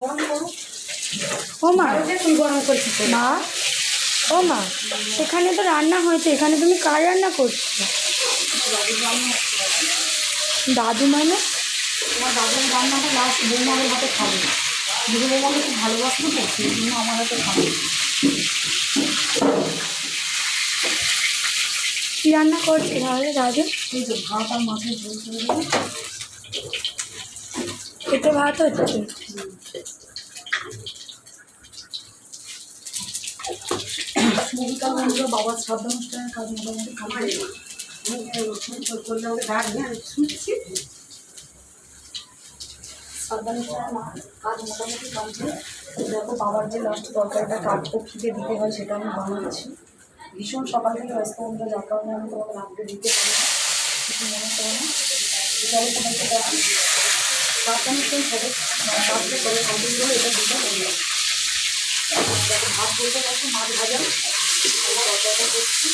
ও মা তুই গরম করছিস মা? ও মা, সেখানে তো রান্না হয়েছে, এখানে তুমি কার রান্না করছো? দাদু মানে? তোমার দাদুর রান্নাটা লাস্ট বৌমাদের হাতে খাবে। দুটো বৌমাকে খুব ভালোবাসতো তো, সেই জন্য আমার হাতে খাবে। কী রান্না করছে তাহলে দাদু? এই যে ভাত আর মাছের ঝোল করে দেবো। খেতে ভাত হচ্ছে। মুভিকাল বন্ধুরা বাবার শ্রাদ্ধ অনুষ্ঠানের কাজ মোটামুটি কাজ মোটামুটি কমপ্লিট। দেখো বাবার যে লাস্ট তরকারিটা কাটতে খিদে দিতে হয় সেটা আমি বানাচ্ছি। ভীষণ সকাল থেকে ব্যস্ত বন্ধুরা, যার কারণে আমি তোমাকে রাত্রে দিতে পারি না, কিছু মনে করো না। এটাও তোমাকে দেখি কাজ অনুষ্ঠান হবে, কাজটা করে কমপ্লিট করে এটা দিতে হবে। দেখো ভাত বলতে পারছি, মাছ ভাজা তরকারিটা করছি।